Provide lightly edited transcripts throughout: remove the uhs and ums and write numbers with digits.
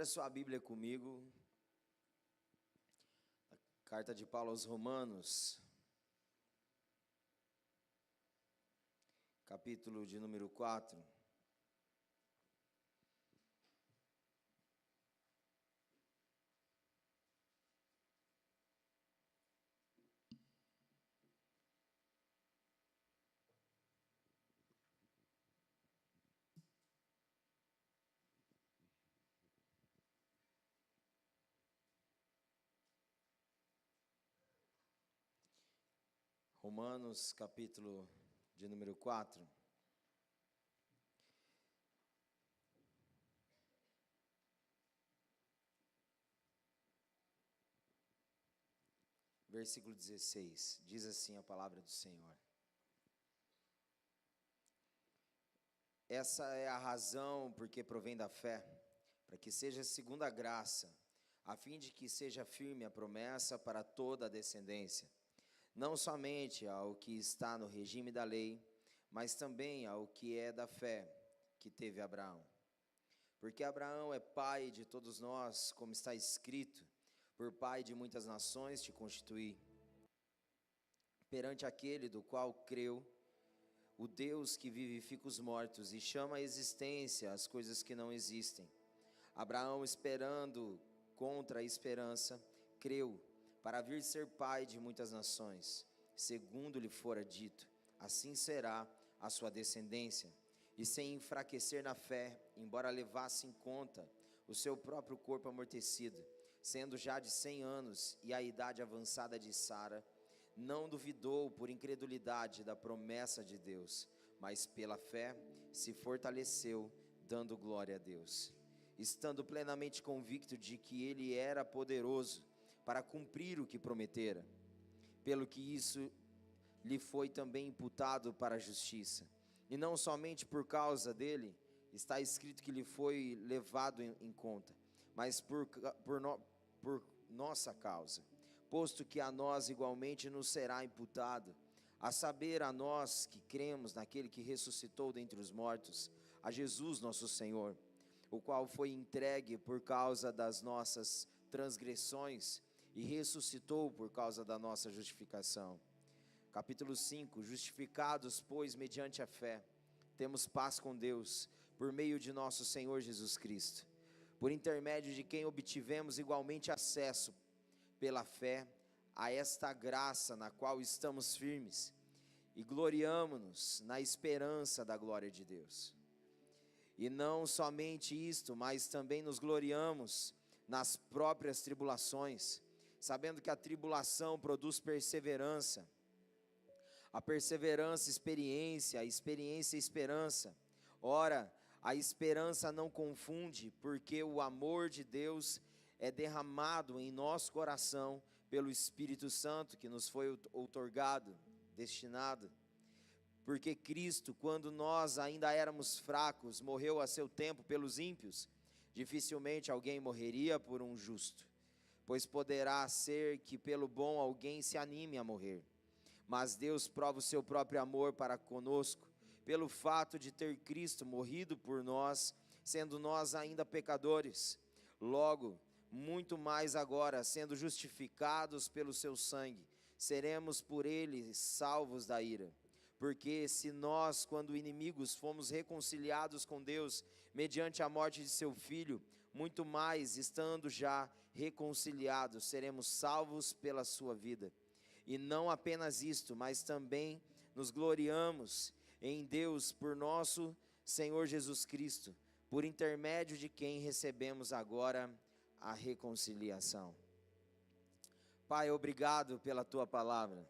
Abra sua Bíblia comigo, a carta de Paulo aos Romanos, capítulo de número 4. Romanos, capítulo de número 4. Versículo 16, diz assim a palavra do Senhor. Essa é a razão porque provém da fé, para que seja segundo a graça, a fim de que seja firme a promessa para toda a descendência, não somente ao que está no regime da lei, mas também ao que é da fé que teve Abraão. Porque Abraão é pai de todos nós, como está escrito, por pai de muitas nações te constituí. Perante aquele do qual creu, o Deus que vivifica os mortos e chama à existência as coisas que não existem. Abraão, esperando contra a esperança, creu, para vir ser pai de muitas nações, segundo lhe fora dito, assim será a sua descendência. E sem enfraquecer na fé, embora levasse em conta o seu próprio corpo amortecido, sendo já de 100 anos e a idade avançada de Sara, não duvidou por incredulidade da promessa de Deus, mas pela fé se fortaleceu, dando glória a Deus, estando plenamente convicto de que Ele era poderoso para cumprir o que prometera, pelo que isso lhe foi também imputado para a justiça. E não somente por causa dele, está escrito que lhe foi levado em conta, mas por nossa causa, posto que a nós igualmente nos será imputado, a saber, a nós que cremos naquele que ressuscitou dentre os mortos, a Jesus nosso Senhor, o qual foi entregue por causa das nossas transgressões e ressuscitou por causa da nossa justificação. Capítulo 5, justificados, pois, mediante a fé, temos paz com Deus, por meio de nosso Senhor Jesus Cristo, por intermédio de quem obtivemos igualmente acesso, pela fé, a esta graça na qual estamos firmes, e gloriamo-nos na esperança da glória de Deus. E não somente isto, mas também nos gloriamos nas próprias tribulações, sabendo que a tribulação produz perseverança, a perseverança, experiência, a experiência, esperança. Ora, a esperança não confunde, porque o amor de Deus é derramado em nosso coração pelo Espírito Santo que nos foi outorgado, destinado. Porque Cristo, quando nós ainda éramos fracos, morreu a seu tempo pelos ímpios. Dificilmente alguém morreria por um justo, pois poderá ser que pelo bom alguém se anime a morrer. Mas Deus prova o seu próprio amor para conosco, pelo fato de ter Cristo morrido por nós, sendo nós ainda pecadores. Logo, muito mais agora, sendo justificados pelo seu sangue, seremos por ele salvos da ira. Porque se nós, quando inimigos, fomos reconciliados com Deus, mediante a morte de seu Filho, muito mais, estando já reconciliados, seremos salvos pela sua vida. E não apenas isto, mas também nos gloriamos em Deus por nosso Senhor Jesus Cristo, por intermédio de quem recebemos agora a reconciliação. Pai, obrigado pela tua palavra,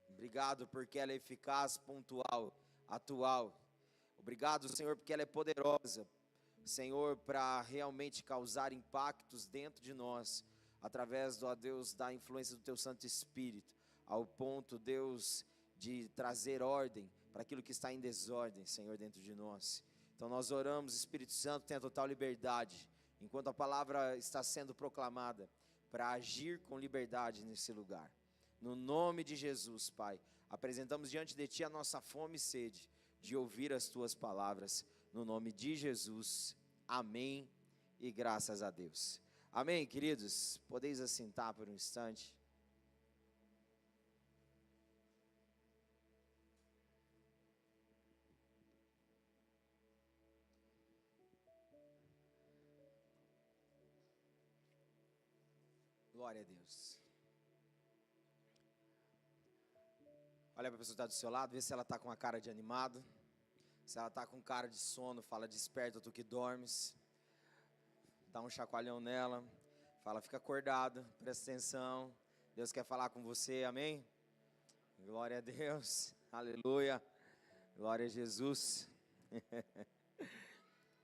obrigado porque ela é eficaz, pontual, atual. Obrigado, Senhor, porque ela é poderosa, Senhor, para realmente causar impactos dentro de nós, através, ó Deus, da influência do teu Santo Espírito, ao ponto, Deus, de trazer ordem para aquilo que está em desordem, Senhor, dentro de nós. Então nós oramos, Espírito Santo, tenha total liberdade, enquanto a palavra está sendo proclamada, para agir com liberdade nesse lugar. No nome de Jesus, Pai, apresentamos diante de Ti a nossa fome e sede de ouvir as Tuas palavras, no nome de Jesus, amém e graças a Deus. Amém, queridos? Podeis assentar por um instante. Glória a Deus. Olha para a pessoa que está do seu lado, vê se ela está com a cara de animado. Se ela está com cara de sono, fala: desperta tu que dormes. Dá um chacoalhão nela. Fala: fica acordado, presta atenção. Deus quer falar com você, amém? Glória a Deus, aleluia. Glória a Jesus.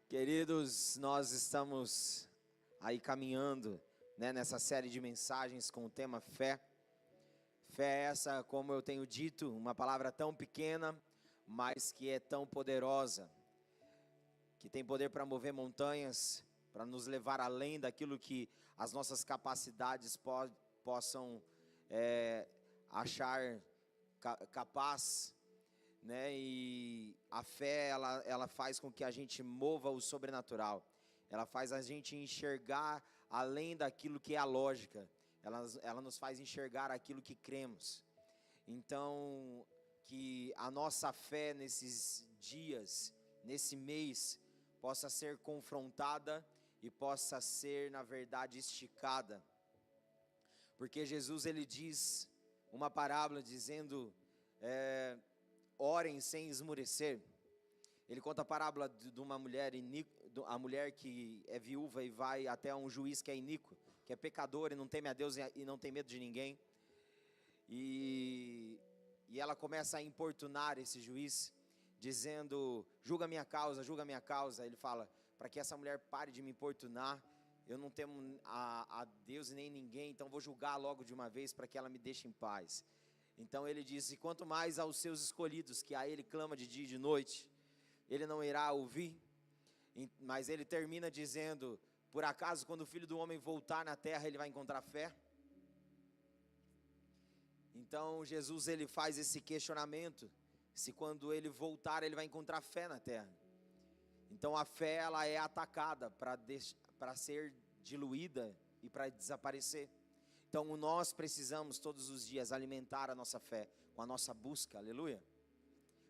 Queridos, nós estamos aí caminhando, né, nessa série de mensagens com o tema fé. Fé essa, como eu tenho dito, uma palavra tão pequena, mas que é tão poderosa, que tem poder para mover montanhas, para nos levar além daquilo que as nossas capacidades possam achar capaz, né? E a fé, ela faz com que a gente mova o sobrenatural, ela faz a gente enxergar além daquilo que é a lógica, ela nos faz enxergar aquilo que cremos. Então, que a nossa fé nesses dias, nesse mês, possa ser confrontada e possa ser, na verdade, esticada. Porque Jesus, ele diz uma parábola dizendo, orem sem esmurecer. Ele conta a parábola de uma mulher, a mulher que é viúva e vai até um juiz que é iníquo, que é pecador e não teme a Deus e não tem medo de ninguém. E ela começa a importunar esse juiz, dizendo: julga minha causa, julga minha causa. Ele fala: para que essa mulher pare de me importunar, eu não temo a Deus e nem ninguém, então vou julgar logo de uma vez para que ela me deixe em paz. Então ele disse: quanto mais aos seus escolhidos, que a ele clama de dia e de noite, ele não irá ouvir. Mas ele termina dizendo: por acaso quando o Filho do Homem voltar na terra, ele vai encontrar fé? Então Jesus, ele faz esse questionamento, se quando ele voltar ele vai encontrar fé na terra. Então a fé, ela é atacada para ser diluída e para desaparecer. Então nós precisamos todos os dias alimentar a nossa fé com a nossa busca, aleluia.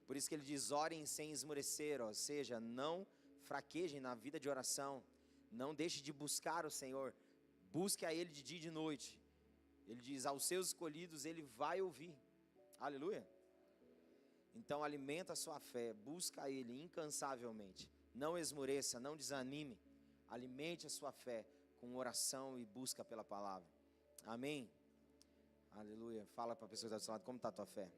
Por isso que ele diz: orem sem esmorecer, ou seja, não fraquejem na vida de oração, não deixe de buscar o Senhor, busque a Ele de dia e de noite. Ele diz: aos seus escolhidos Ele vai ouvir, aleluia. Então alimenta a sua fé, busca a Ele incansavelmente, não esmoreça, não desanime, alimente a sua fé com oração e busca pela palavra, amém? Aleluia. Fala para a pessoa que está do seu lado: como está a tua fé?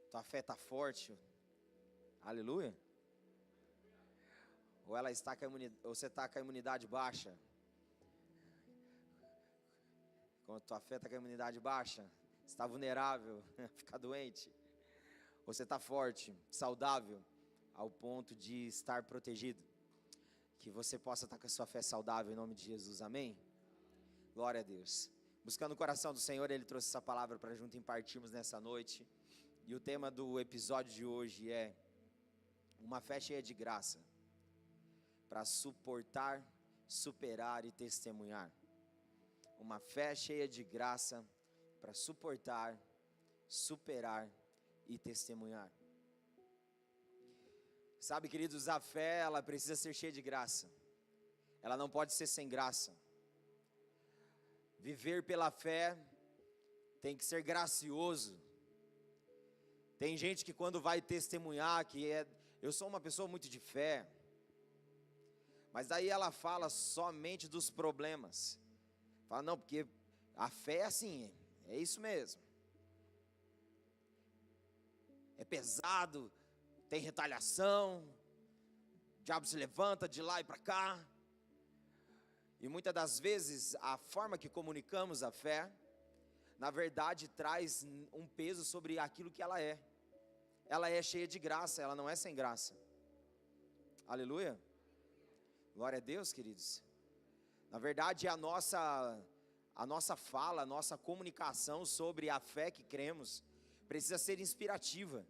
Tua fé está forte, aleluia? Ou ela está ou você está com a imunidade baixa? Quando tua fé está com a imunidade baixa, você está vulnerável a ficar doente. Ou você está forte, saudável, ao ponto de estar protegido. Que você possa estar com a sua fé saudável em nome de Jesus, amém? Glória a Deus. Buscando o coração do Senhor, Ele trouxe essa palavra para junto impartirmos nessa noite. E o tema do episódio de hoje é uma fé cheia de graça, para suportar, superar e testemunhar. Uma fé cheia de graça, para suportar, superar e testemunhar. Sabe, queridos, a fé, ela precisa ser cheia de graça. Ela não pode ser sem graça. Viver pela fé tem que ser gracioso. Tem gente que quando vai testemunhar eu sou uma pessoa muito de fé, mas daí ela fala somente dos problemas. Fala: não, porque a fé é assim, é isso mesmo. É pesado, tem retaliação, o diabo se levanta de lá e para cá. E muitas das vezes a forma que comunicamos a fé, na verdade, traz um peso sobre aquilo que ela é. Ela é cheia de graça, ela não é sem graça. Aleluia. Glória a Deus, queridos. Na verdade, a nossa fala, a nossa comunicação sobre a fé que cremos precisa ser inspirativa.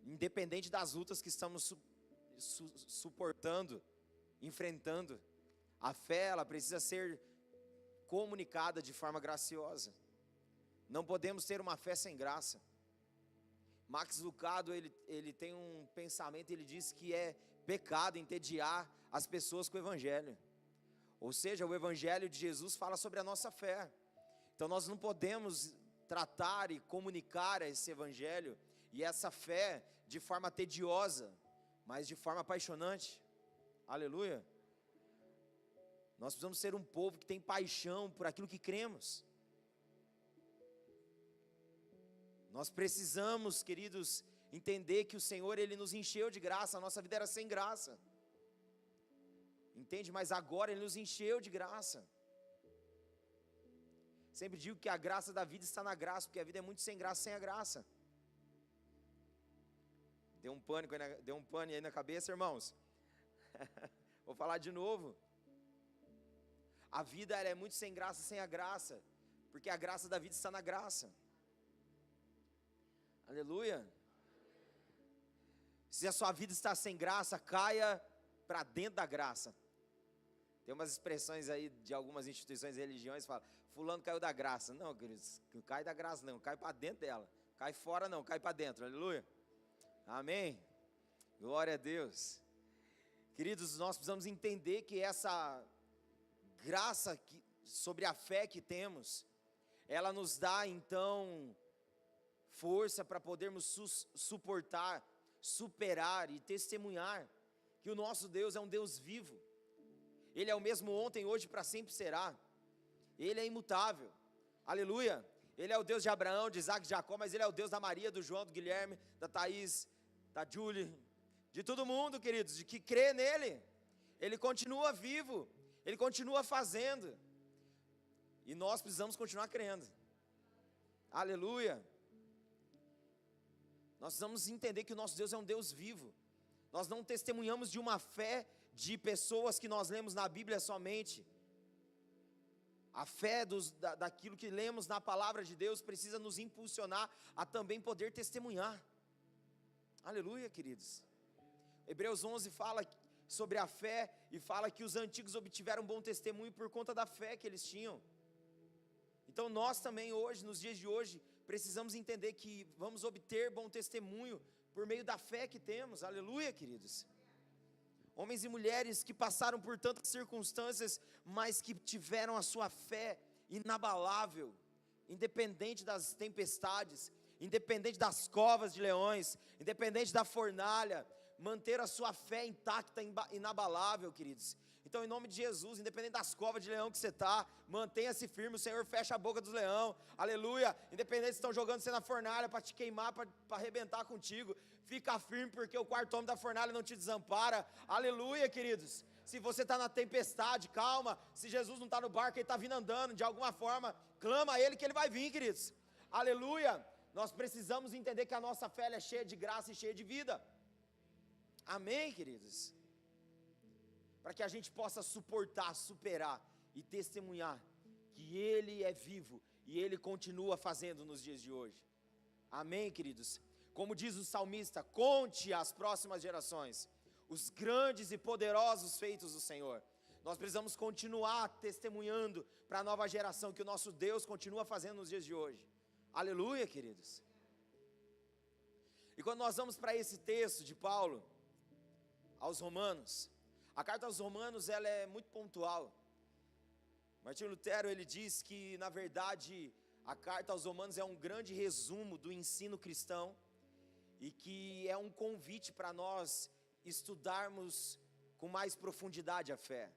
independente das lutas que estamos suportando, enfrentando, a fé ela precisa ser comunicada de forma graciosa. Não podemos ter uma fé sem graça. Max Lucado, ele tem um pensamento, ele diz que é pecado entediar as pessoas com o Evangelho. Ou seja, o Evangelho de Jesus fala sobre a nossa fé. Então nós não podemos tratar e comunicar esse Evangelho e essa fé de forma tediosa, mas de forma apaixonante. Aleluia. Nós precisamos ser um povo que tem paixão por aquilo que cremos. Nós precisamos, queridos, entender que o Senhor, Ele nos encheu de graça. A nossa vida era sem graça, entende? Mas agora Ele nos encheu de graça. Sempre digo que a graça da vida está na graça, porque a vida é muito sem graça sem a graça. Deu um pane aí na cabeça, irmãos? Vou falar de novo. A vida ela é muito sem graça sem a graça, porque a graça da vida está na graça. Aleluia. Se a sua vida está sem graça, caia para dentro da graça. Tem umas expressões aí de algumas instituições e religiões que falam, fulano caiu da graça. Não, queridos, não cai da graça não, cai para dentro dela. Cai fora não, cai para dentro. Aleluia. Amém. Glória a Deus. Queridos, nós precisamos entender que essa graça sobre a fé que temos, ela nos dá então força para podermos suportar, superar e testemunhar que o nosso Deus é um Deus vivo. Ele é o mesmo ontem, hoje, para sempre será. Ele é imutável. Aleluia. Ele é o Deus de Abraão, de Isaac, de Jacó, mas Ele é o Deus da Maria, do João, do Guilherme, da Thaís, da Julie, de todo mundo, queridos, de que crê nele. Ele continua vivo, Ele continua fazendo, e nós precisamos continuar crendo. Aleluia. Nós precisamos entender que o nosso Deus é um Deus vivo. Nós não testemunhamos de uma fé de pessoas que nós lemos na Bíblia somente. A fé daquilo que lemos na palavra de Deus precisa nos impulsionar a também poder testemunhar. Aleluia, queridos. Hebreus 11 fala sobre a fé e fala que os antigos obtiveram bom testemunho por conta da fé que eles tinham. Então nós também hoje, nos dias de hoje, precisamos entender que vamos obter bom testemunho por meio da fé que temos. Aleluia, queridos. Homens e mulheres que passaram por tantas circunstâncias, mas que tiveram a sua fé inabalável, independente das tempestades, independente das covas de leões, independente da fornalha, manter a sua fé intacta, inabalável, queridos. Então, em nome de Jesus, independente das covas de leão que você está, mantenha-se firme, o Senhor fecha a boca dos leão, aleluia. Independente se estão jogando você na fornalha para te queimar, para arrebentar contigo, fica firme, porque o quarto homem da fornalha não te desampara, aleluia, queridos. Se você está na tempestade, calma. Se Jesus não está no barco, Ele está vindo andando, de alguma forma, clama a Ele que Ele vai vir, queridos, aleluia. Nós precisamos entender que a nossa fé é cheia de graça e cheia de vida, amém, queridos? Para que a gente possa suportar, superar e testemunhar que Ele é vivo e Ele continua fazendo nos dias de hoje, amém, queridos? Como diz o salmista, conte às próximas gerações os grandes e poderosos feitos do Senhor. Nós precisamos continuar testemunhando para a nova geração que o nosso Deus continua fazendo nos dias de hoje, aleluia, queridos. E quando nós vamos para esse texto de Paulo aos Romanos, a carta aos Romanos ela é muito pontual. Martinho Lutero ele diz que na verdade a carta aos Romanos é um grande resumo do ensino cristão e que é um convite para nós estudarmos com mais profundidade a fé.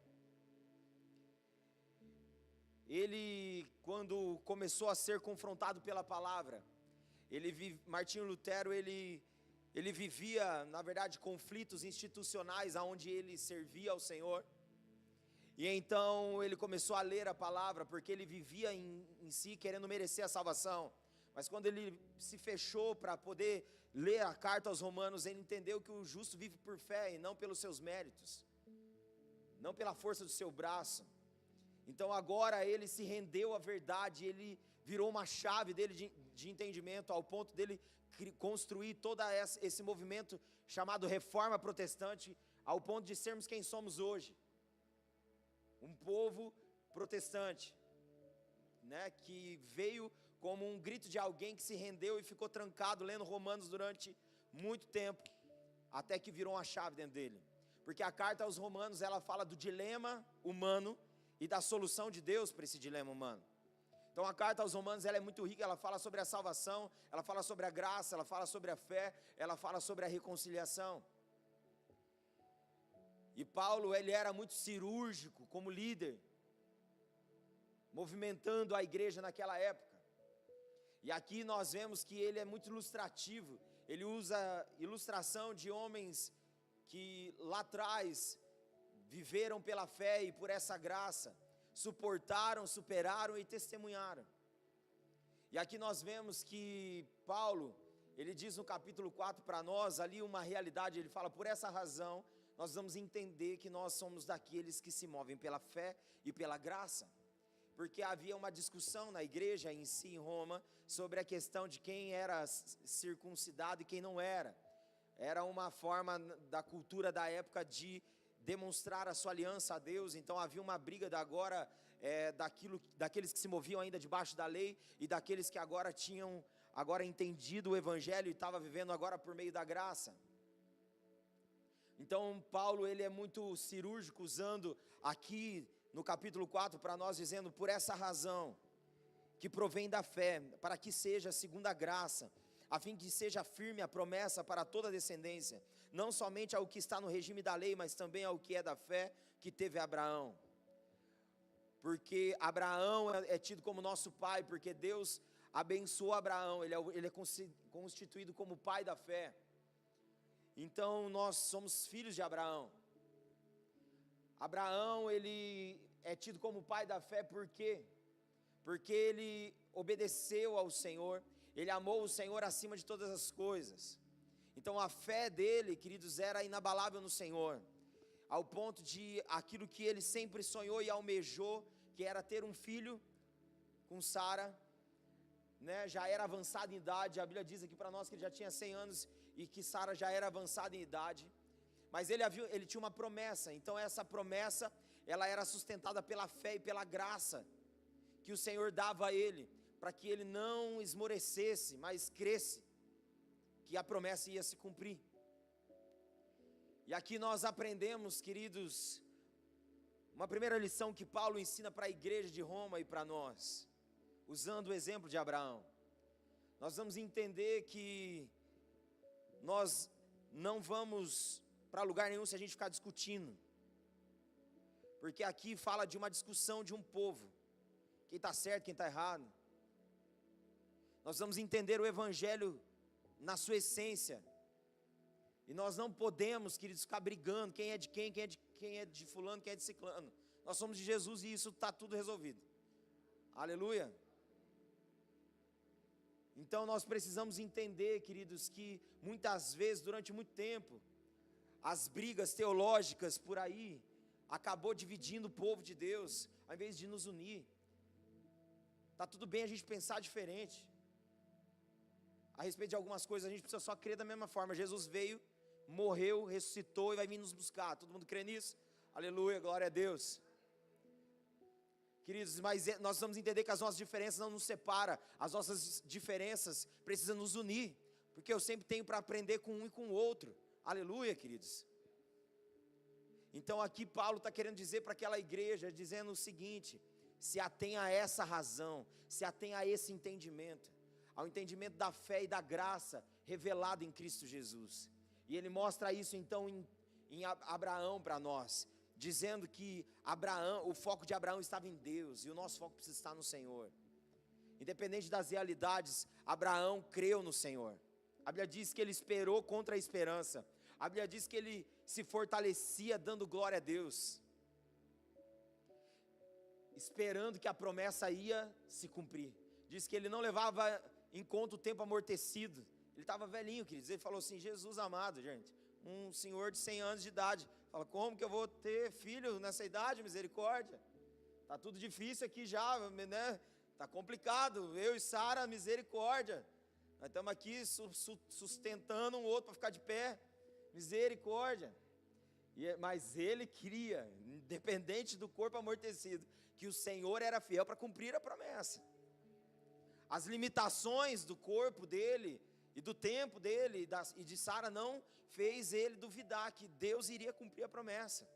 Ele, quando começou a ser confrontado pela palavra, Martinho Lutero ele vivia, na verdade, conflitos institucionais aonde ele servia ao Senhor. E então ele começou a ler a palavra, porque ele vivia em si querendo merecer a salvação. Mas quando ele se fechou para poder ler a carta aos Romanos, ele entendeu que o justo vive por fé e não pelos seus méritos, não pela força do seu braço. Então agora ele se rendeu à verdade, ele virou uma chave dele de entendimento ao ponto dele construir todo esse movimento chamado Reforma Protestante, ao ponto de sermos quem somos hoje. Um povo protestante, né, que veio como um grito de alguém que se rendeu e ficou trancado lendo Romanos durante muito tempo, até que virou uma chave dentro dele. Porque a carta aos Romanos, ela fala do dilema humano e da solução de Deus para esse dilema humano. Então a carta aos Romanos, ela é muito rica, ela fala sobre a salvação, ela fala sobre a graça, ela fala sobre a fé, ela fala sobre a reconciliação. E Paulo, ele era muito cirúrgico como líder, movimentando a igreja naquela época. E aqui nós vemos que ele é muito ilustrativo, ele usa ilustração de homens que lá atrás viveram pela fé e por essa graça, suportaram, superaram e testemunharam. E aqui nós vemos que Paulo, ele diz no capítulo 4 para nós, ali uma realidade, ele fala, por essa razão, nós vamos entender que nós somos daqueles que se movem pela fé e pela graça. Porque havia uma discussão na igreja em si, em Roma, sobre a questão de quem era circuncidado e quem não era. Era uma forma da cultura da época de demonstrar a sua aliança a Deus. Então havia uma briga daqueles que se moviam ainda debaixo da lei e daqueles que agora tinham entendido o evangelho e estavam vivendo agora por meio da graça. Então Paulo, ele é muito cirúrgico, usando aqui no capítulo 4 para nós, dizendo, por essa razão, que provém da fé, para que seja segundo a graça, a fim que seja firme a promessa para toda a descendência, não somente ao que está no regime da lei, mas também ao que é da fé que teve Abraão. Porque Abraão é tido como nosso pai, porque Deus abençoou Abraão, ele é constituído como pai da fé. Então nós somos filhos de Abraão. Abraão, ele é tido como pai da fé, por quê? Porque ele obedeceu ao Senhor, ele amou o Senhor acima de todas as coisas. Então a fé dele, queridos, era inabalável no Senhor, ao ponto de aquilo que ele sempre sonhou e almejou, que era ter um filho com Sara, né, já era avançado em idade. A Bíblia diz aqui para nós que ele já tinha 100 anos e que Sara já era avançada em idade. Mas ele tinha uma promessa, então essa promessa, ela era sustentada pela fé e pela graça que o Senhor dava a ele, para que ele não esmorecesse, mas cresce, que a promessa ia se cumprir. E aqui nós aprendemos, queridos, uma primeira lição que Paulo ensina para a igreja de Roma e para nós, usando o exemplo de Abraão. Nós vamos entender que nós não vamos para lugar nenhum se a gente ficar discutindo, porque aqui fala de uma discussão de um povo, quem está certo, quem está errado. Nós vamos entender o evangelho na sua essência, e nós não podemos, queridos, ficar brigando, quem é de quem é de fulano, quem é de ciclano. Nós somos de Jesus e isso está tudo resolvido, aleluia. Então nós precisamos entender, queridos, que muitas vezes, durante muito tempo, as brigas teológicas por aí, acabou dividindo o povo de Deus, ao invés de nos unir. Está tudo bem a gente pensar diferente, a respeito de algumas coisas, a gente precisa só crer da mesma forma. Jesus veio, morreu, ressuscitou e vai vir nos buscar. Todo mundo crê nisso? Aleluia, glória a Deus. Queridos, mas nós vamos entender que as nossas diferenças não nos separam, as nossas diferenças precisam nos unir, porque eu sempre tenho para aprender com um e com o outro. Aleluia, queridos. Então aqui Paulo está querendo dizer para aquela igreja, dizendo o seguinte: se atenha a essa razão, se atenha a esse entendimento, ao entendimento da fé e da graça revelado em Cristo Jesus. E ele mostra isso então em Abraão para nós, dizendo que o foco de Abraão estava em Deus, e o nosso foco precisa estar no Senhor. Independente das realidades, Abraão creu no Senhor. A Bíblia diz que ele esperou contra a esperança. A Bíblia diz que ele se fortalecia dando glória a Deus, esperando que a promessa ia se cumprir. Diz que ele não levava em conta o tempo amortecido. Ele estava velhinho, queridos. Ele falou assim: Jesus amado, gente, um senhor de 100 anos de idade, fala, como que eu vou ter filho nessa idade? Misericórdia, está tudo difícil aqui já, né? Está complicado, eu e Sara, misericórdia. Nós estamos aqui sustentando um outro para ficar de pé, misericórdia. Mas ele queria, independente do corpo amortecido, que o Senhor era fiel para cumprir a promessa. As limitações do corpo dele e do tempo dele e de Sara não fez ele duvidar que Deus iria cumprir a promessa.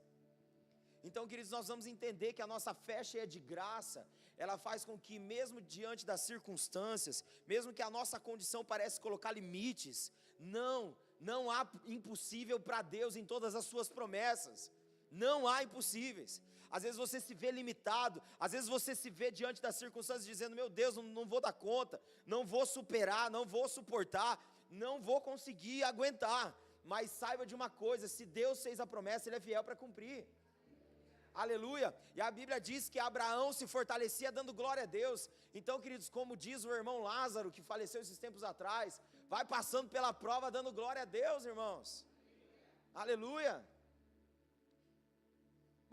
Então, queridos, nós vamos entender que a nossa fé cheia de graça, ela faz com que mesmo diante das circunstâncias, mesmo que a nossa condição pareça colocar limites, não há impossível para Deus em todas as suas promessas. Não há impossíveis. Às vezes você se vê limitado, às vezes você se vê diante das circunstâncias dizendo, meu Deus, não vou dar conta, não vou superar, não vou suportar, não vou conseguir aguentar. Mas saiba de uma coisa, se Deus fez a promessa, Ele é fiel para cumprir. Aleluia. E a Bíblia diz que Abraão se fortalecia dando glória a Deus. Então, queridos, como diz o irmão Lázaro, que faleceu esses tempos atrás, vai passando pela prova dando glória a Deus, irmãos. Aleluia.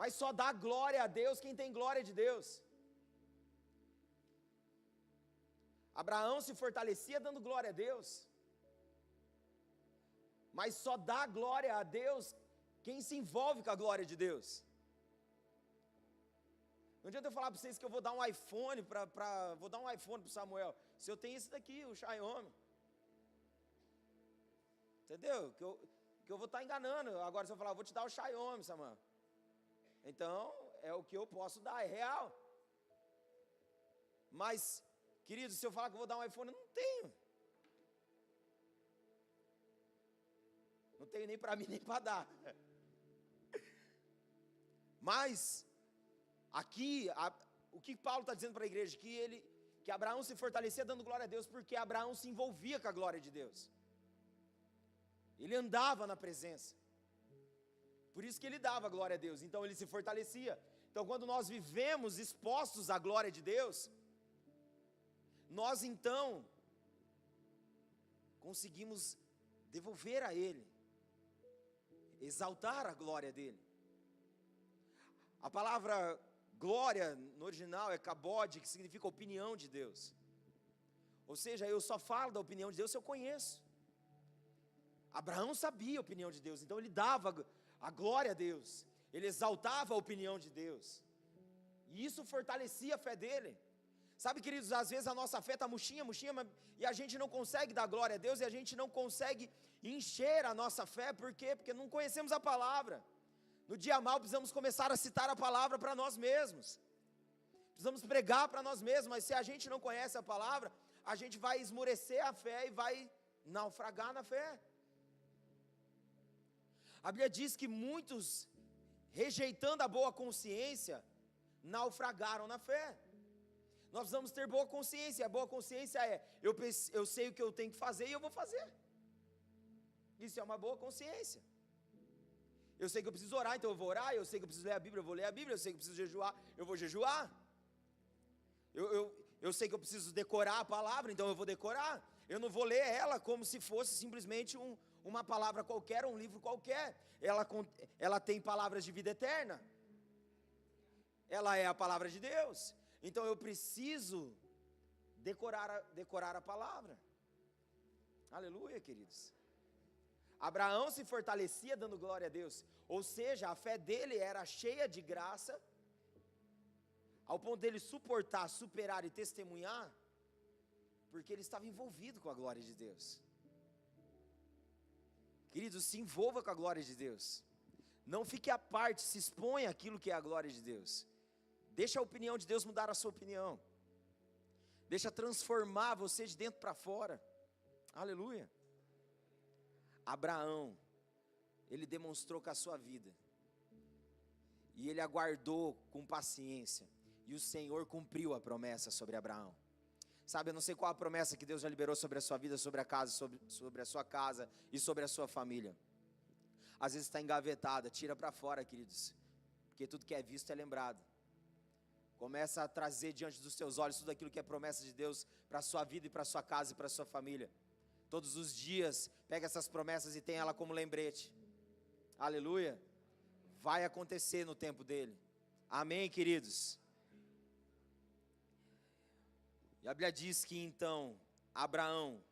Mas só dá glória a Deus quem tem glória de Deus. Abraão se fortalecia dando glória a Deus. Mas só dá glória a Deus quem se envolve com a glória de Deus. Não adianta eu falar para vocês que eu vou dar um iPhone vou dar um iPhone para o Samuel, se eu tenho esse daqui, o Xiaomi. Entendeu? Que eu vou estar enganando. Agora se eu falar, vou te dar o Xiaomi, Samuel. Então, é o que eu posso dar, é real. Mas, querido, se eu falar que eu vou dar um iPhone, eu não tenho. Não tenho nem para mim, nem para dar. Mas, aqui, o que Paulo está dizendo para a igreja? Que Abraão se fortalecia dando glória a Deus, porque Abraão se envolvia com a glória de Deus. Ele andava na presença. Por isso que ele dava glória a Deus, então ele se fortalecia. Então quando nós vivemos expostos à glória de Deus, nós então conseguimos devolver a Ele, exaltar a glória dEle. A palavra glória no original é kabod, que significa opinião de Deus. Ou seja, eu só falo da opinião de Deus se eu conheço. Abraão sabia a opinião de Deus, então ele dava a glória a Deus, ele exaltava a opinião de Deus, e isso fortalecia a fé dele. Sabe, queridos, às vezes a nossa fé está murchinha, e a gente não consegue dar glória a Deus, e a gente não consegue encher a nossa fé, por quê? Porque não conhecemos a palavra. No dia mal precisamos começar a citar a palavra para nós mesmos, precisamos pregar para nós mesmos, mas se a gente não conhece a palavra, a gente vai esmorecer a fé e vai naufragar na fé. A Bíblia diz que muitos, rejeitando a boa consciência, naufragaram na fé. Nós precisamos ter boa consciência, e a boa consciência é, eu sei o que eu tenho que fazer e eu vou fazer. Isso é uma boa consciência. Eu sei que eu preciso orar, então eu vou orar. Eu sei que eu preciso ler a Bíblia, eu vou ler a Bíblia. Eu sei que eu preciso jejuar, eu vou jejuar. Eu sei que eu preciso decorar a palavra, então eu vou decorar. Eu não vou ler ela como se fosse simplesmente uma palavra qualquer, um livro qualquer. Ela tem palavras de vida eterna. Ela é a palavra de Deus. Então eu preciso decorar a palavra. Aleluia, queridos. Abraão se fortalecia dando glória a Deus. Ou seja, a fé dele era cheia de graça, ao ponto dele suportar, superar e testemunhar, porque ele estava envolvido com a glória de Deus. Queridos, se envolva com a glória de Deus. Não fique à parte, se exponha àquilo que é a glória de Deus. Deixa a opinião de Deus mudar a sua opinião. Deixa transformar você de dentro para fora. Aleluia. Abraão, ele demonstrou com a sua vida. E ele aguardou com paciência. E o Senhor cumpriu a promessa sobre Abraão. Sabe, eu não sei qual a promessa que Deus já liberou sobre a sua vida, sobre a casa, sobre a sua casa e sobre a sua família. Às vezes está engavetada, tira para fora, queridos. Porque tudo que é visto é lembrado. Começa a trazer diante dos seus olhos tudo aquilo que é promessa de Deus para a sua vida e para a sua casa e para a sua família. Todos os dias, pega essas promessas e tem ela como lembrete. Aleluia. Vai acontecer no tempo dele. Amém, queridos. E a Bíblia diz que então Abraão,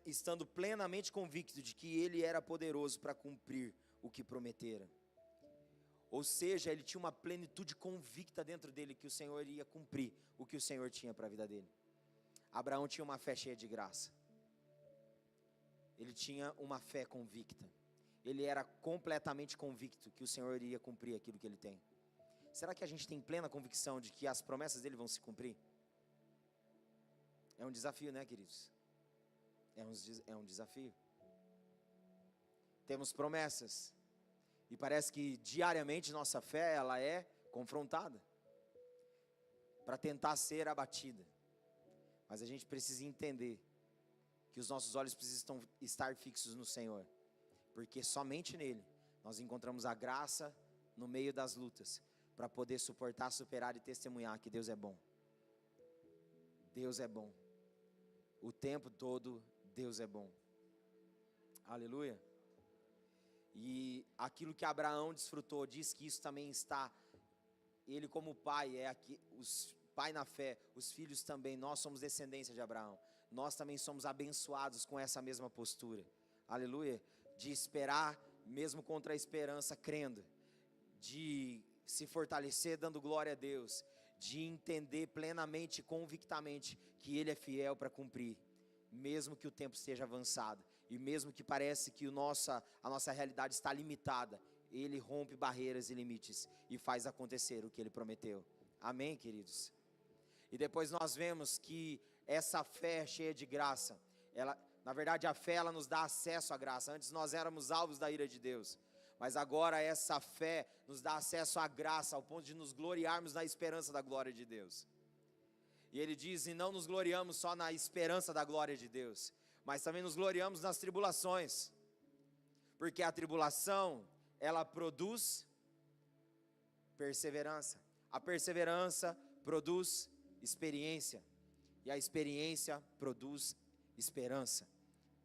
estando plenamente convicto de que ele era poderoso para cumprir o que prometera, ou seja, ele tinha uma plenitude convicta dentro dele que o Senhor iria cumprir o que o Senhor tinha para a vida dele. Abraão tinha uma fé cheia de graça. Ele tinha uma fé convicta. Ele era completamente convicto que o Senhor iria cumprir aquilo que ele tem. Será que a gente tem plena convicção de que as promessas dele vão se cumprir? É um desafio, né, queridos? É um desafio. Temos promessas. E parece que diariamente nossa fé, ela é confrontada para tentar ser abatida. Mas a gente precisa entender que os nossos olhos precisam estar fixos no Senhor, porque somente nele nós encontramos a graça no meio das lutas, para poder suportar, superar e testemunhar que Deus é bom. Deus é bom. O tempo todo Deus é bom. Aleluia. E aquilo que Abraão desfrutou, diz que isso também está, ele como pai, pai na fé, os filhos também, nós somos descendência de Abraão. Nós também somos abençoados com essa mesma postura. Aleluia. De esperar, mesmo contra a esperança, crendo. De se fortalecer dando glória a Deus. De entender plenamente, convictamente, que Ele é fiel para cumprir. Mesmo que o tempo esteja avançado. E mesmo que pareça que a nossa realidade está limitada, Ele rompe barreiras e limites e faz acontecer o que Ele prometeu. Amém, queridos? E depois nós vemos que essa fé cheia de graça, na verdade a fé ela nos dá acesso à graça. Antes nós éramos alvos da ira de Deus, mas agora essa fé nos dá acesso à graça, ao ponto de nos gloriarmos na esperança da glória de Deus. E ele diz, e não nos gloriamos só na esperança da glória de Deus, mas também nos gloriamos nas tribulações, porque a tribulação, ela produz perseverança, a perseverança produz experiência, e a experiência produz esperança,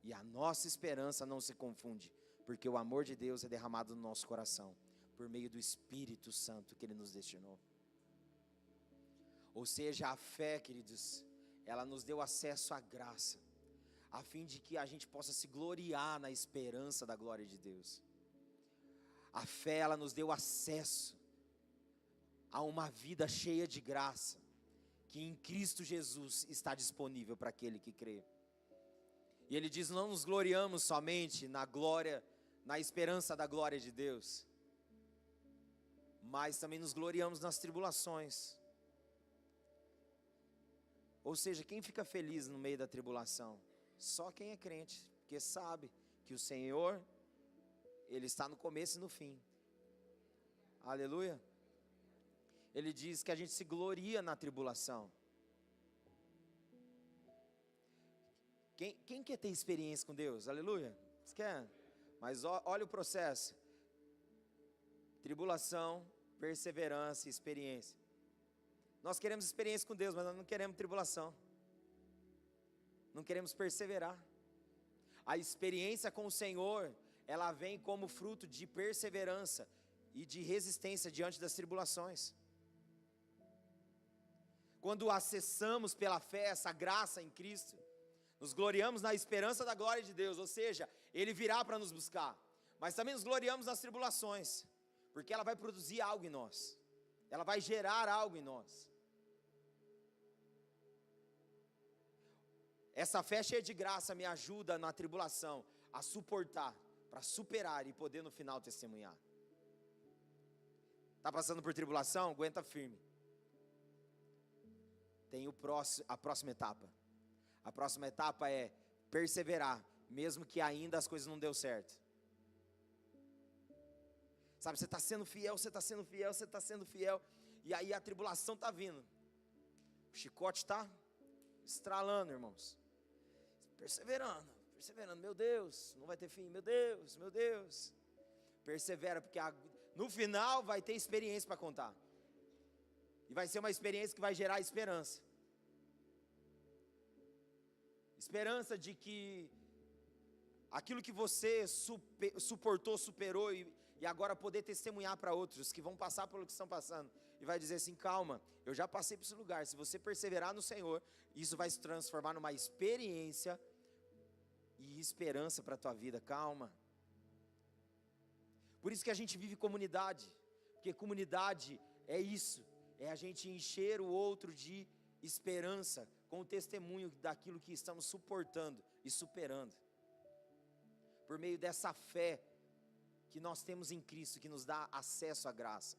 e a nossa esperança não se confunde, porque o amor de Deus é derramado no nosso coração, por meio do Espírito Santo que Ele nos destinou. Ou seja, a fé, queridos, ela nos deu acesso à graça, a fim de que a gente possa se gloriar na esperança da glória de Deus. A fé, ela nos deu acesso a uma vida cheia de graça, que em Cristo Jesus está disponível para aquele que crê. E ele diz, não nos gloriamos somente na glória, na esperança da glória de Deus, mas também nos gloriamos nas tribulações. Ou seja, quem fica feliz no meio da tribulação? Só quem é crente, porque sabe que o Senhor, Ele está no começo e no fim. Aleluia. Ele diz que a gente se gloria na tribulação. Quem quer ter experiência com Deus? Aleluia. Você quer? Mas olha o processo. Tribulação, perseverança e experiência. Nós queremos experiência com Deus, mas nós não queremos tribulação. Não queremos perseverar. A experiência com o Senhor, ela vem como fruto de perseverança e de resistência diante das tribulações. Quando acessamos pela fé essa graça em Cristo, nos gloriamos na esperança da glória de Deus, ou seja, Ele virá para nos buscar. Mas também nos gloriamos nas tribulações, porque ela vai produzir algo em nós, ela vai gerar algo em nós. Essa fé cheia de graça me ajuda na tribulação a suportar, para superar e poder no final testemunhar. Está passando por tribulação? Aguenta firme. Tem a próxima etapa. A próxima etapa é perseverar, mesmo que ainda as coisas não deu certo. Sabe, você está sendo fiel, você está sendo fiel, você está sendo fiel, e aí a tribulação está vindo. O chicote está estralando, irmãos. Perseverando, meu Deus, não vai ter fim, meu Deus. Persevera, porque no final vai ter experiência para contar. E vai ser uma experiência que vai gerar esperança. Esperança de que aquilo que você suportou, superou e agora poder testemunhar para outros que vão passar pelo que estão passando, e vai dizer assim: calma, eu já passei por esse lugar. Se você perseverar no Senhor, isso vai se transformar numa experiência e esperança para a tua vida. Calma. Por isso que a gente vive comunidade, porque comunidade é isso, é a gente encher o outro de esperança, com o testemunho daquilo que estamos suportando e superando, por meio dessa fé que nós temos em Cristo, que nos dá acesso à graça,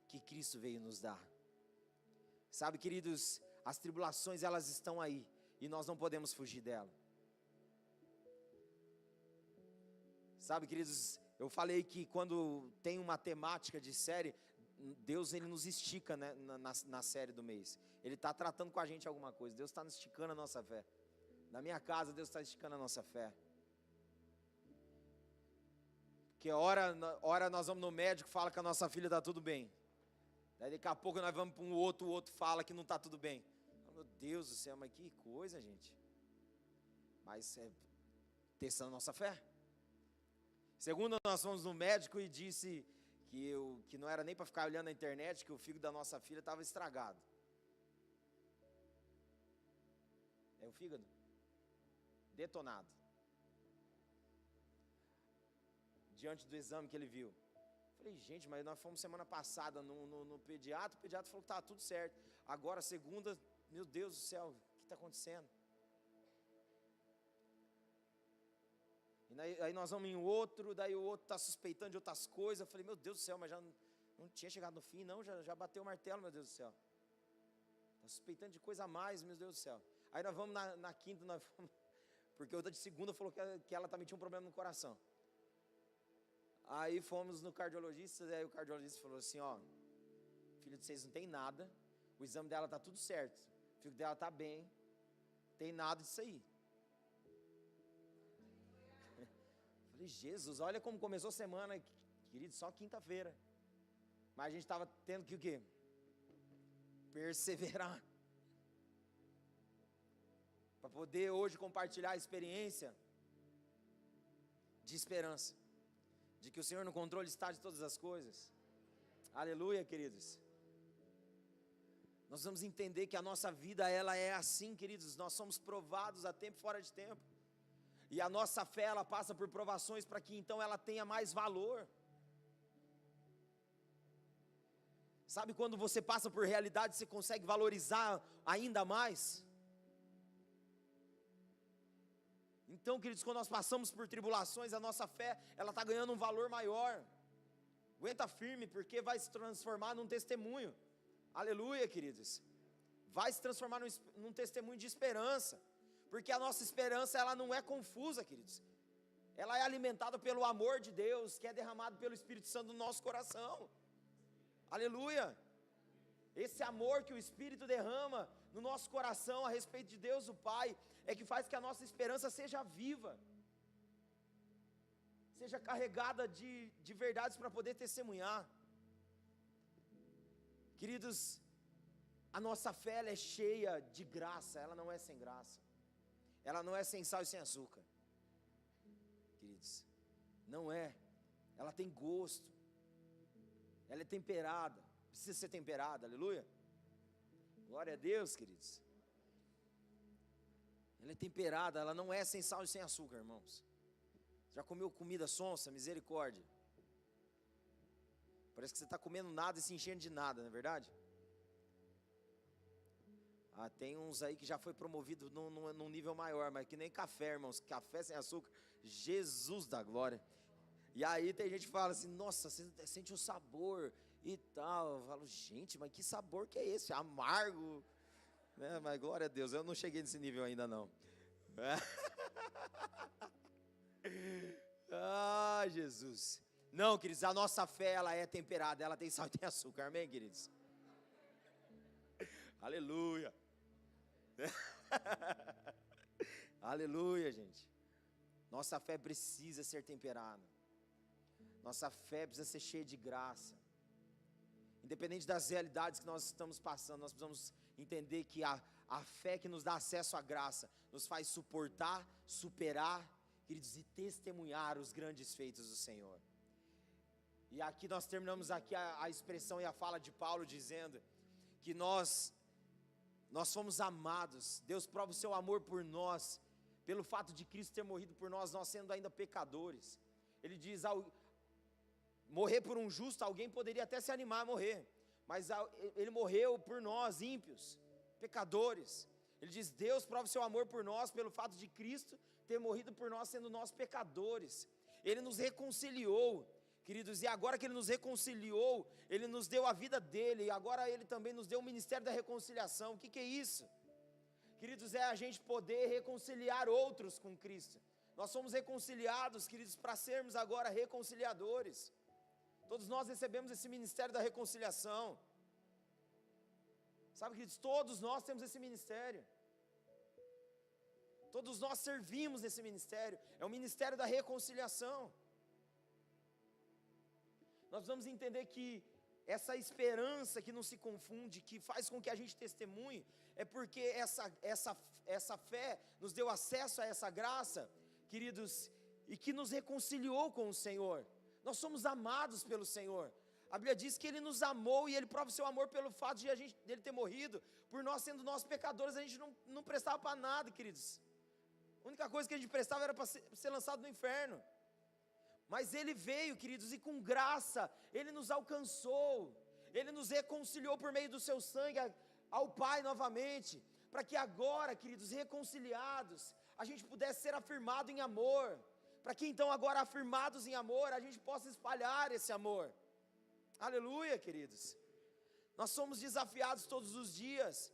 que Cristo veio nos dar. Sabe, queridos, as tribulações, elas estão aí, e nós não podemos fugir dela. Sabe, queridos, eu falei que quando tem uma temática de série, Deus, Ele nos estica, né, na série do mês. Ele está tratando com a gente alguma coisa. Deus está esticando a nossa fé. Na minha casa, Deus está esticando a nossa fé. Porque hora nós vamos no médico, fala que a nossa filha está tudo bem. Daí daqui a pouco nós vamos para o outro fala que não está tudo bem. Meu Deus do céu, mas que coisa, gente. Mas é testando a nossa fé. Segundo, nós fomos no médico e disse que não era nem para ficar olhando na internet, que o fígado da nossa filha estava estragado. É o fígado? Detonado. Diante do exame que ele viu. Falei, gente, mas nós fomos semana passada no pediatra, o pediatra falou que estava tudo certo. Agora, segunda, meu Deus do céu, o que está acontecendo? E aí nós vamos em outro, daí o outro está suspeitando de outras coisas. Eu falei, meu Deus do céu, mas já não tinha chegado no fim, não, já bateu o martelo, meu Deus do céu. Está suspeitando de coisa a mais, meu Deus do céu. Aí nós vamos na quinta, porque outra de segunda falou que ela também tinha um problema no coração. Aí fomos no cardiologista, aí o cardiologista falou assim, ó, filho de vocês não tem nada, o exame dela está tudo certo, o filho dela está bem, tem nada disso aí. Falei, Jesus, olha como começou a semana, querido, só quinta-feira. Mas a gente estava tendo que o quê? Perseverar. Para poder hoje compartilhar a experiência de esperança. De que o Senhor no controle está de todas as coisas. Aleluia, queridos. Nós vamos entender que a nossa vida, ela é assim, queridos. Nós somos provados a tempo e fora de tempo. E a nossa fé, ela passa por provações para que então ela tenha mais valor. Sabe quando você passa por realidade, você consegue valorizar ainda mais? Então, queridos, quando nós passamos por tribulações, a nossa fé, ela está ganhando um valor maior. Aguenta firme, porque vai se transformar num testemunho. Aleluia, queridos. Vai se transformar num testemunho de esperança. Porque a nossa esperança, ela não é confusa, queridos. Ela é alimentada pelo amor de Deus, que é derramado pelo Espírito Santo no nosso coração. Aleluia. Esse amor que o Espírito derrama no nosso coração a respeito de Deus o Pai, é que faz que a nossa esperança seja viva. Seja carregada de verdades para poder testemunhar. Queridos, a nossa fé, ela é cheia de graça, ela não é sem graça. Ela não é sem sal e sem açúcar, queridos, não é. Ela tem gosto, ela é temperada, precisa ser temperada, aleluia. Glória a Deus, queridos. Ela é temperada, ela não é sem sal e sem açúcar, irmãos. Já comeu comida sonsa? Misericórdia. Parece que você está comendo nada e se enchendo de nada, não é verdade? Tem uns aí que já foi promovido num nível maior, mas que nem café, irmãos. Café sem açúcar, Jesus da glória. E aí tem gente que fala assim, nossa, você sente um sabor e tal. Eu falo, gente, mas que sabor que é esse? Amargo, né? Mas glória a Deus, eu não cheguei nesse nível ainda não. Ah, Jesus. Não, queridos, a nossa fé, ela é temperada, ela tem sal e tem açúcar, amém, queridos? Aleluia. Aleluia, gente. Nossa fé precisa ser temperada. Nossa fé precisa ser cheia de graça. Independente das realidades que nós estamos passando, nós precisamos entender que a fé que nos dá acesso à graça nos faz suportar, superar, queridos, e testemunhar os grandes feitos do Senhor. E aqui nós terminamos aqui a expressão e a fala de Paulo dizendo que nós fomos amados. Deus prova o seu amor por nós, pelo fato de Cristo ter morrido por nós, nós sendo ainda pecadores. Ele diz, morrer por um justo, alguém poderia até se animar a morrer, mas ele morreu por nós, ímpios, pecadores. Ele diz, Deus prova o seu amor por nós, pelo fato de Cristo ter morrido por nós, sendo nós pecadores. Ele nos reconciliou, queridos, e agora que Ele nos reconciliou, Ele nos deu a vida dEle, e agora Ele também nos deu o ministério da reconciliação. O que é isso? Queridos, é a gente poder reconciliar outros com Cristo. Nós somos reconciliados, queridos, para sermos agora reconciliadores. Todos nós recebemos esse ministério da reconciliação. Sabe, queridos, todos nós temos esse ministério. Todos nós servimos nesse ministério. É o ministério da reconciliação. Nós vamos entender que essa esperança que não se confunde, que faz com que a gente testemunhe, é porque essa fé nos deu acesso a essa graça, queridos, e que nos reconciliou com o Senhor. Nós somos amados pelo Senhor. A Bíblia diz que Ele nos amou e Ele prova o seu amor pelo fato de dele ter morrido. Por nós sendo nós pecadores, a gente não prestava para nada, queridos. A única coisa que a gente prestava era para ser lançado no inferno. Mas Ele veio, queridos, e com graça, Ele nos alcançou, Ele nos reconciliou por meio do seu sangue ao Pai novamente, para que agora, queridos, reconciliados, a gente pudesse ser afirmado em amor, para que então agora afirmados em amor, a gente possa espalhar esse amor. Aleluia, queridos. Nós somos desafiados todos os dias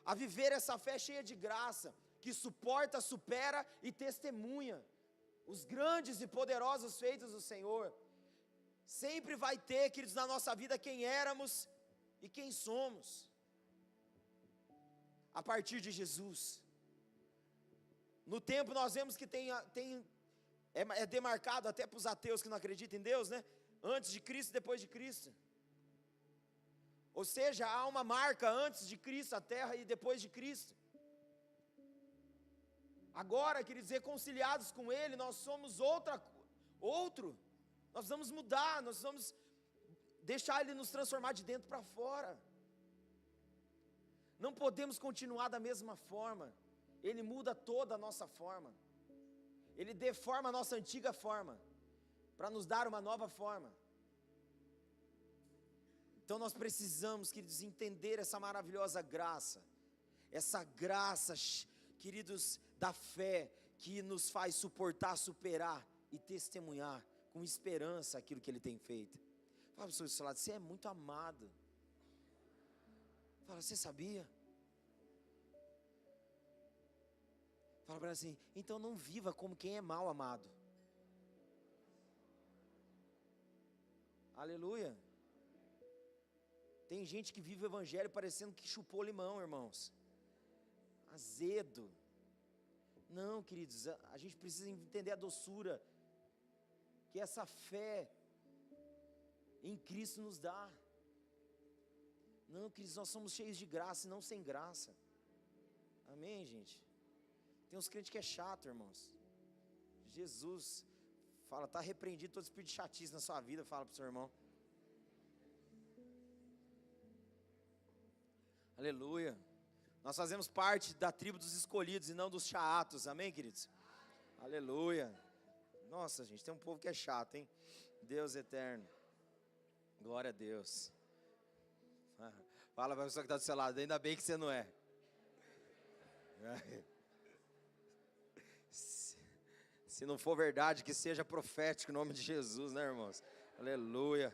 a viver essa fé cheia de graça, que suporta, supera e testemunha os grandes e poderosos feitos do Senhor. Sempre vai ter, queridos, na nossa vida quem éramos e quem somos, a partir de Jesus. No tempo nós vemos que é demarcado até para os ateus que não acreditam em Deus, né? Antes de Cristo e depois de Cristo. Ou seja, há uma marca antes de Cristo, a terra, e depois de Cristo. Agora, queridos, reconciliados com Ele, nós somos outro. Nós vamos mudar, nós vamos deixar Ele nos transformar de dentro para fora. Não podemos continuar da mesma forma. Ele muda toda a nossa forma. Ele deforma a nossa antiga forma, para nos dar uma nova forma. Então nós precisamos, queridos, entender essa maravilhosa graça. Essa graça, queridos, da fé, que nos faz suportar, superar e testemunhar com esperança aquilo que Ele tem feito. Fala para o seu lado, você é muito amado. Fala, você sabia? Fala para ele assim, então não viva como quem é mal amado. Aleluia. Tem gente que vive o evangelho parecendo que chupou limão, irmãos. Azedo. Não, queridos, a gente precisa entender a doçura que essa fé em Cristo nos dá. Não, queridos, nós somos cheios de graça e não sem graça. Amém, gente? Tem uns crentes que é chato, irmãos. Jesus fala, está repreendido todo espírito de chatice na sua vida, fala para o seu irmão. Aleluia. Nós fazemos parte da tribo dos escolhidos e não dos chatos, amém, queridos? Aleluia. Nossa, gente, tem um povo que é chato, hein? Deus eterno. Glória a Deus. Fala para a pessoa que está do seu lado, ainda bem que você não é. Se não for verdade, que seja profético em nome de Jesus, né, irmãos? Aleluia.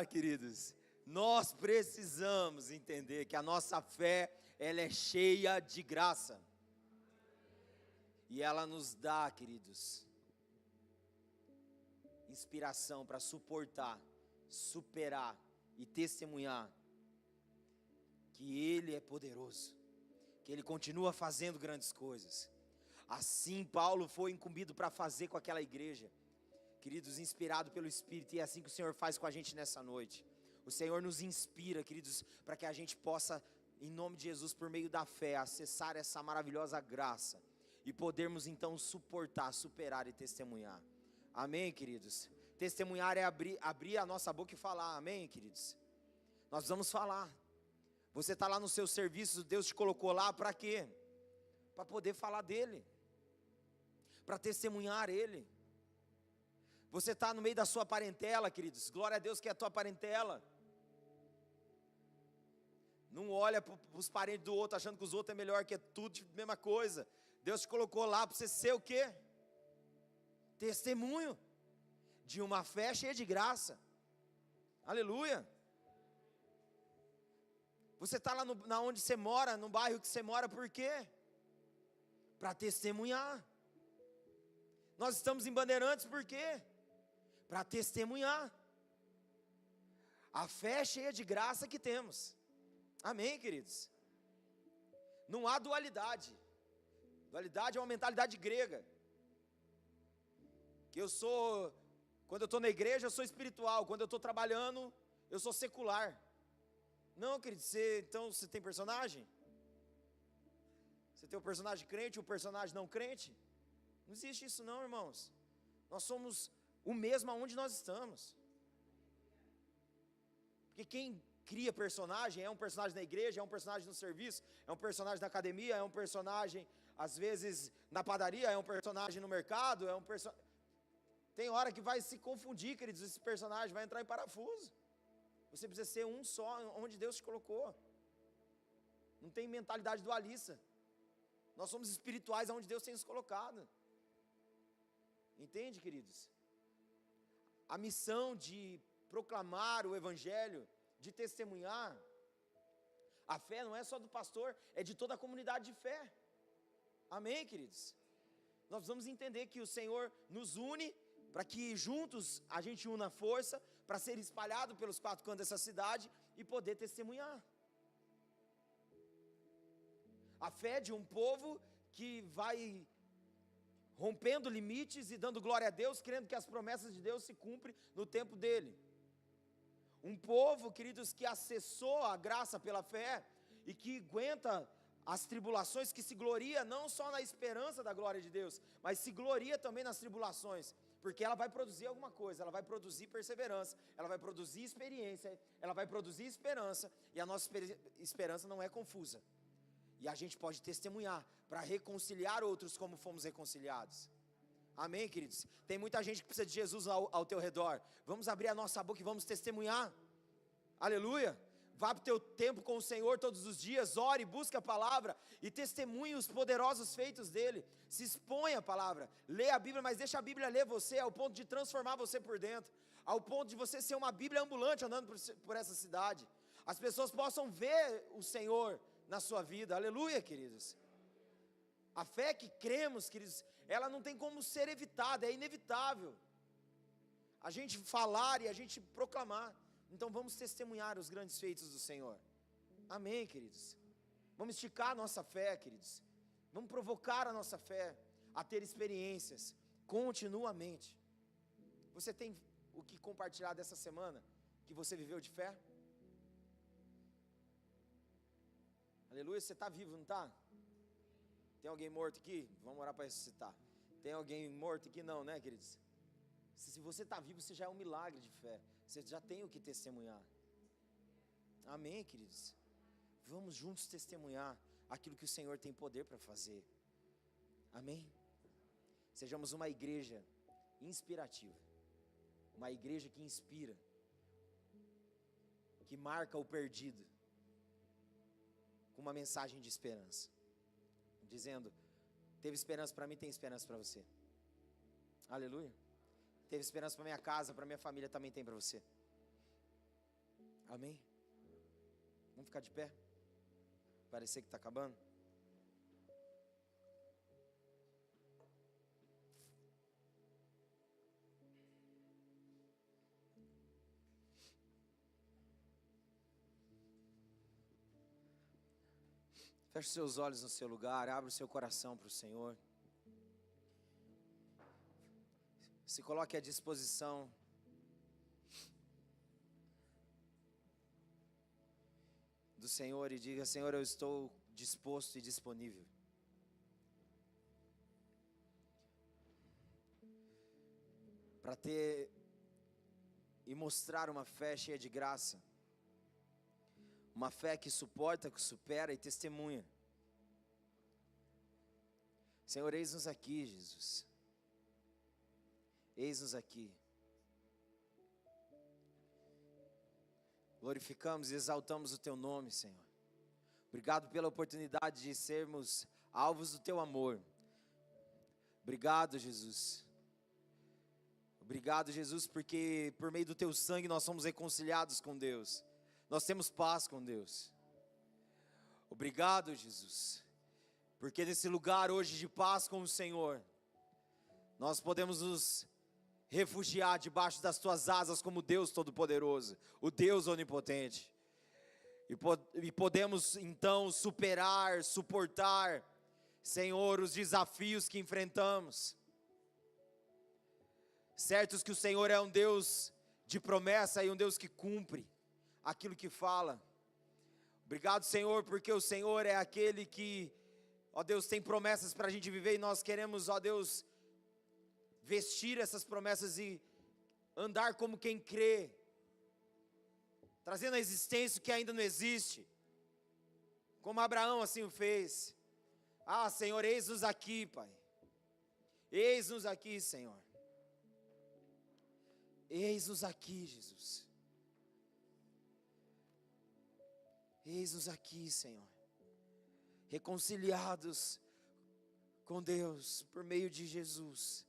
Queridos, nós precisamos entender que a nossa fé, ela é cheia de graça. E ela nos dá, queridos, inspiração para suportar, superar e testemunhar que Ele é poderoso, que Ele continua fazendo grandes coisas. Assim Paulo foi incumbido para fazer com aquela igreja, queridos, inspirado pelo Espírito, e é assim que o Senhor faz com a gente nessa noite. O Senhor nos inspira, queridos, para que a gente possa, em nome de Jesus, por meio da fé, acessar essa maravilhosa graça e podermos então suportar, superar e testemunhar. Amém, queridos? Testemunhar é abrir a nossa boca e falar, amém, queridos? Nós vamos falar. Você está lá no seu serviço, Deus te colocou lá para quê? Para poder falar dele, para testemunhar ele. Você está no meio da sua parentela, queridos, glória a Deus que é a tua parentela. Não olha para os parentes do outro achando que os outros é melhor, que é tudo a mesma coisa. Deus te colocou lá para você ser o quê? Testemunho de uma fé cheia de graça. Aleluia. Você está lá na onde você mora, no bairro que você mora, por quê? Para testemunhar. Nós estamos em Bandeirantes por quê? Para testemunhar a fé cheia de graça que temos. Amém, queridos? Não há dualidade. Dualidade é uma mentalidade grega. Que quando eu estou na igreja, eu sou espiritual. Quando eu estou trabalhando, eu sou secular. Não, querido, então você tem personagem? Você tem o personagem crente e o personagem não crente? Não existe isso não, irmãos. Nós somos o mesmo aonde nós estamos. Porque quem cria personagem é um personagem na igreja, é um personagem no serviço, é um personagem na academia, é um personagem, às vezes, na padaria, é um personagem no mercado, Tem hora que vai se confundir, queridos, esse personagem vai entrar em parafuso. Você precisa ser um só, onde Deus te colocou. Não tem mentalidade dualista. Nós somos espirituais aonde Deus tem nos colocado. Entende, queridos? A missão de proclamar o evangelho, de testemunhar, a fé não é só do pastor, é de toda a comunidade de fé. Amém, queridos? Nós vamos entender que o Senhor nos une, para que juntos a gente una força, para ser espalhado pelos 4 cantos dessa cidade, e poder testemunhar. A fé de um povo que vai rompendo limites e dando glória a Deus, crendo que as promessas de Deus se cumprem no tempo dele. Um povo, queridos, que acessou a graça pela fé e que aguenta as tribulações, que se gloria não só na esperança da glória de Deus, mas se gloria também nas tribulações, porque ela vai produzir alguma coisa, ela vai produzir perseverança, ela vai produzir experiência, ela vai produzir esperança, e a nossa esperança não é confusa. E a gente pode testemunhar para reconciliar outros como fomos reconciliados. Amém, queridos? Tem muita gente que precisa de Jesus ao teu redor. Vamos abrir a nossa boca e vamos testemunhar. Aleluia. Vá para o teu tempo com o Senhor todos os dias, ore, busque a palavra e testemunhe os poderosos feitos dele. Se expõe a palavra, lê a Bíblia, mas deixa a Bíblia ler você ao ponto de transformar você por dentro, ao ponto de você ser uma Bíblia ambulante andando por essa cidade. As pessoas possam ver o Senhor na sua vida. Aleluia, queridos. A fé que cremos, queridos, ela não tem como ser evitada, é inevitável a gente falar e a gente proclamar. Então vamos testemunhar os grandes feitos do Senhor. Amém, queridos? Vamos esticar a nossa fé, queridos. Vamos provocar a nossa fé a ter experiências continuamente. Você tem o que compartilhar dessa semana que você viveu de fé? Aleluia, você está vivo, não está? Tem alguém morto aqui? Vamos orar para ressuscitar. Tem alguém morto aqui? Não, né, queridos? Se você está vivo, você já é um milagre de fé. Você já tem o que testemunhar. Amém, queridos? Vamos juntos testemunhar aquilo que o Senhor tem poder para fazer. Amém? Sejamos uma igreja inspirativa. Uma igreja que inspira. Que marca o perdido. Com uma mensagem de esperança. Dizendo, teve esperança para mim, tem esperança para você. Aleluia. Teve esperança para minha casa, para minha família, também tem para você. Amém? Vamos ficar de pé? Parecer que está acabando. Feche seus olhos no seu lugar, abra o seu coração para o Senhor. Se coloque à disposição. Do Senhor e diga, Senhor, eu estou disposto e disponível. para ter e mostrar uma fé cheia de graça, uma fé que suporta, que supera e testemunha. Senhor, eis-nos aqui, Jesus. Eis-nos aqui. Glorificamos e exaltamos o Teu nome, Senhor. Obrigado pela oportunidade de sermos alvos do Teu amor. Obrigado, Jesus. Obrigado, Jesus, porque por meio do Teu sangue nós somos reconciliados com Deus. Nós temos paz com Deus. Obrigado, Jesus, porque nesse lugar hoje de paz com o Senhor, nós podemos nos refugiar debaixo das Tuas asas como Deus Todo-Poderoso, o Deus Onipotente. E podemos então superar, suportar, Senhor, os desafios que enfrentamos. Certos que o Senhor é um Deus de promessa e um Deus que cumpre aquilo que fala. Obrigado, Senhor, porque o Senhor é aquele que, ó Deus, tem promessas para a gente viver e nós queremos, ó Deus, vestir essas promessas e andar como quem crê, trazendo a existência o que ainda não existe, como Abraão assim o fez. Ah, Senhor, eis-nos aqui, Pai. Eis-nos aqui, Senhor. Eis-nos aqui, Jesus. Eis-nos aqui, Senhor. Reconciliados com Deus por meio de Jesus.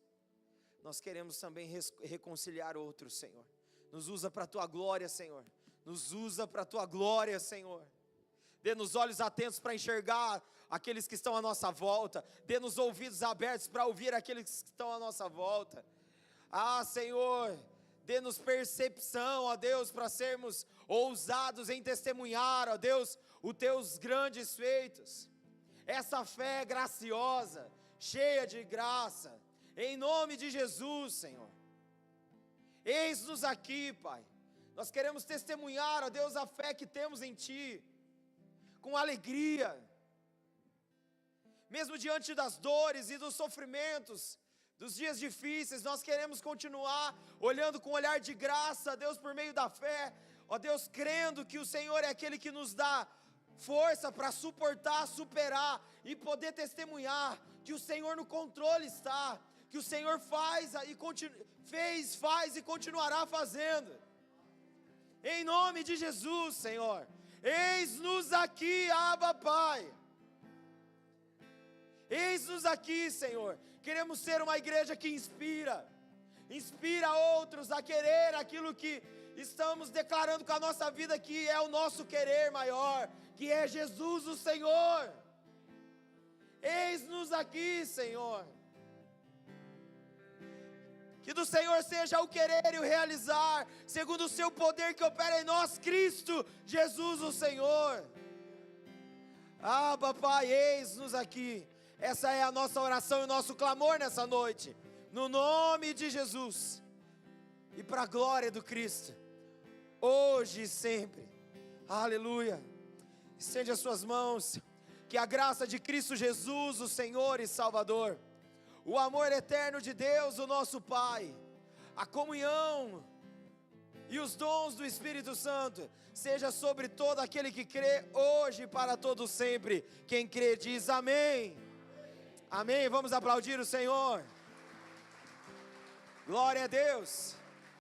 Nós queremos também reconciliar outros, Senhor. Nos usa para a Tua glória, Senhor. Nos usa para a Tua glória, Senhor. Dê-nos olhos atentos para enxergar aqueles que estão à nossa volta. Dê-nos ouvidos abertos para ouvir aqueles que estão à nossa volta. Ah, Senhor, dê-nos percepção, ó Deus, para sermos ousados em testemunhar, ó Deus, os Teus grandes feitos. Essa fé graciosa, cheia de graça, em nome de Jesus, Senhor. Eis-nos aqui, Pai. Nós queremos testemunhar, ó Deus, a fé que temos em Ti, com alegria, mesmo diante das dores e dos sofrimentos, dos dias difíceis. Nós queremos continuar olhando com um olhar de graça, Deus, por meio da fé, ó Deus, crendo que o Senhor é aquele que nos dá força para suportar, superar e poder testemunhar que o Senhor no controle está, que o Senhor faz e continuará fazendo. Em nome de Jesus, Senhor. Eis-nos aqui, Abba, Pai. Eis-nos aqui, Senhor. Queremos ser uma igreja que inspira outros a querer aquilo que estamos declarando com a nossa vida, que é o nosso querer maior, que é Jesus o Senhor. Eis-nos aqui, Senhor. Que do Senhor seja o querer e o realizar, segundo o seu poder que opera em nós, Cristo Jesus o Senhor. Ah, Pai, eis-nos aqui. Essa é a nossa oração e o nosso clamor nessa noite, no nome de Jesus, e para a glória do Cristo, hoje e sempre. Aleluia. Estende as suas mãos. Que a graça de Cristo Jesus, o Senhor e Salvador, o amor eterno de Deus, o nosso Pai, a comunhão e os dons do Espírito Santo, seja sobre todo aquele que crê, hoje e para todo sempre. Quem crê diz amém. Amém. Vamos aplaudir o Senhor. Glória a Deus.